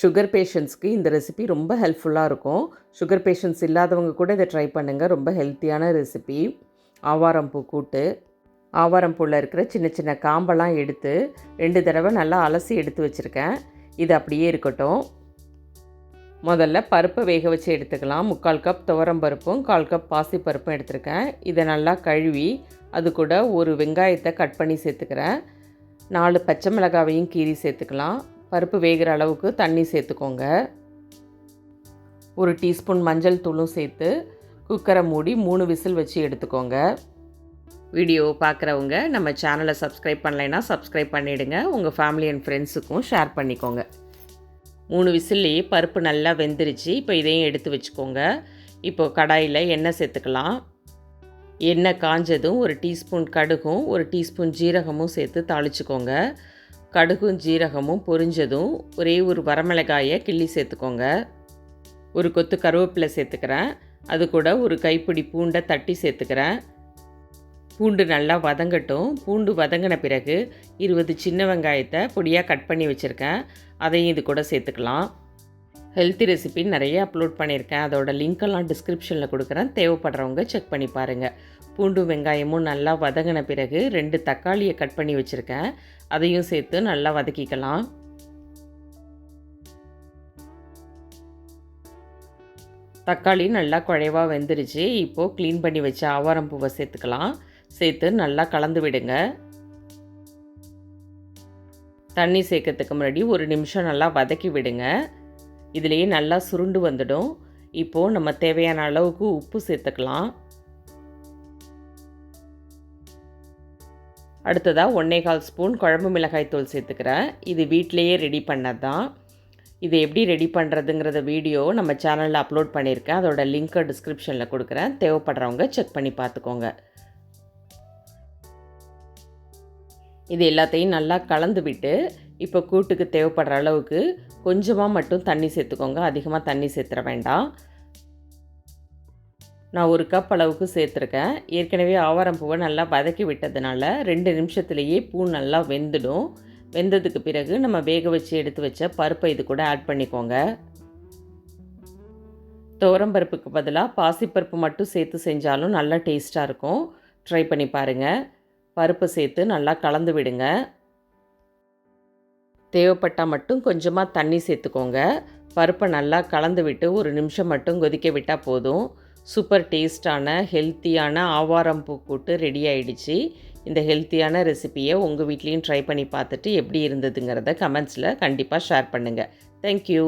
Sugar பேஷண்ட்ஸ்க்கு இந்த recipe ரொம்ப ஹெல்ப்ஃபுல்லாக இருக்கும். சுகர் பேஷண்ட்ஸ் இல்லாதவங்க கூட இதை ட்ரை பண்ணுங்கள். ரொம்ப ஹெல்த்தியான ரெசிபி. ஆவாரம்பூ கூட்டு. ஆவாரம்பூவில் இருக்கிற சின்ன சின்ன காம்பெல்லாம் எடுத்து 2 தடவை நல்லா அலசி எடுத்து வச்சுருக்கேன். இது அப்படியே இருக்கட்டும். முதல்ல பருப்பை வேக வச்சு எடுத்துக்கலாம். 3/4 கப் துவரம் பருப்பும் 1/4 கப் பாசிப்பருப்பும் எடுத்துருக்கேன். இதை நல்லா கழுவி அது கூட ஒரு வெங்காயத்தை கட் பண்ணி சேர்த்துக்கிறேன். 4 பச்சை மிளகாவையும் கீறி சேர்த்துக்கலாம். பருப்பு வேகிற அளவுக்கு தண்ணி சேர்த்துக்கோங்க. 1 டீஸ்பூன் மஞ்சள் தூளும் சேர்த்து குக்கரை மூடி 3 விசில் வச்சு எடுத்துக்கோங்க. வீடியோ பார்க்குறவங்க நம்ம சேனலை சப்ஸ்கிரைப் பண்ணலைன்னா சப்ஸ்கிரைப் பண்ணிவிடுங்க. உங்கள் ஃபேமிலி அண்ட் ஃப்ரெண்ட்ஸுக்கும் ஷேர் பண்ணிக்கோங்க. 3 விசில்லையே பருப்பு நல்லா வெந்துருச்சு. இப்போ இதையும் எடுத்து வச்சுக்கோங்க. இப்போ கடாயில் எண்ணெய் சேர்த்துக்கலாம். எண்ணெய் காஞ்சதும் 1 டீஸ்பூன் கடுகும் 1 டீஸ்பூன் ஜீரகமும் சேர்த்து தாளிச்சுக்கோங்க. கடுகும் ஜீரகமும் பொரிஞ்சதும் ஒரே ஒரு வரமிளகாயை கிள்ளி சேர்த்துக்கோங்க. 1 கொத்து கருவேப்பிலை சேர்த்துக்கிறேன். அது கூட ஒரு கைப்பிடி பூண்டை தட்டி சேர்த்துக்கிறேன். பூண்டு நல்லா வதங்கட்டும். பூண்டு வதங்கின பிறகு 20 சின்ன வெங்காயத்தை பொடியாக கட் பண்ணி வச்சுருக்கேன். அதையும் இது கூட சேர்த்துக்கலாம். ஹெல்த்தி ரெசிபி நிறைய அப்லோட் பண்ணியிருக்கேன். அதோட லிங்க்கெல்லாம் டிஸ்கிரிப்ஷனில் கொடுக்குறேன். தேவைப்படுறவங்க செக் பண்ணி பாருங்கள். பூண்டு வெங்காயமும் நல்லா வதங்கின பிறகு 2 தக்காளியை கட் பண்ணி வச்சுருக்கேன். அதையும் சேர்த்து நல்லா வதக்கிக்கலாம். தக்காளி நல்லா குழைவாக வெந்துருச்சு. இப்போது க்ளீன் பண்ணி வச்ச ஆவாரம்பூவை சேர்த்துக்கலாம். சேர்த்து நல்லா கலந்து விடுங்க. தண்ணி சேர்க்கறதுக்கு முன்னாடி 1 நிமிஷம் நல்லா வதக்கி விடுங்க. இதுலேயே நல்லா சுருண்டு வந்துடும். இப்போது நம்ம தேவையான அளவுக்கு உப்பு சேர்த்துக்கலாம். அடுத்ததாக 1/4 ஸ்பூன் குழம்பு மிளகாய் தூள் சேர்த்துக்கிறேன். இது வீட்டிலையே ரெடி பண்ணது தான். இது எப்படி ரெடி பண்ணுறதுங்கிறத வீடியோ நம்ம சேனலில் அப்லோட் பண்ணியிருக்கேன். அதோட லிங்க்கை டிஸ்கிரிப்ஷனில் கொடுக்குறேன். தேவைப்படுறவங்க செக் பண்ணி பார்த்துக்கோங்க. இது எல்லாத்தையும் நல்லா கலந்து விட்டு இப்போ கூட்டுக்கு தேவைப்படுற அளவுக்கு கொஞ்சமாக மட்டும் தண்ணி சேர்த்துக்கோங்க. அதிகமாக தண்ணி சேர்த்துற வேண்டாம். நான் 1 கப் அளவுக்கு சேர்த்துருக்கேன். ஏற்கனவே ஆவாரம்பூவை நல்லா வதக்கி விட்டதுனால 2 நிமிஷத்துலேயே பூ நல்லா வெந்துடும். வெந்ததுக்கு பிறகு நம்ம வேக வச்சு எடுத்து வச்ச பருப்பை இது கூட ஆட் பண்ணிக்கோங்க. துவரம்பருப்புக்கு பதிலாக பாசிப்பருப்பு மட்டும் சேர்த்து செஞ்சாலும் நல்லா டேஸ்ட்டாக இருக்கும். ட்ரை பண்ணி பாருங்கள். பருப்பு சேர்த்து நல்லா கலந்து விடுங்க. தேவைப்பட்டால் மட்டும் கொஞ்சமாக தண்ணி சேர்த்துக்கோங்க. பருப்பை நல்லா கலந்து விட்டு 1 நிமிஷம் மட்டும் கொதிக்க விட்டால் போதும். சூப்பர் டேஸ்டான ஹெல்த்தியான ஆவாரம்பூ கூட்டு ரெடி ஆகிடுச்சு. இந்த ஹெல்த்தியான ரெசிபியை உங்கள் வீட்லேயும் ட்ரை பண்ணி பார்த்துட்டு எப்படி இருந்ததுங்கிறத கமெண்ட்ஸில் கண்டிப்பாக ஷேர் பண்ணுங்கள். தேங்க்யூ.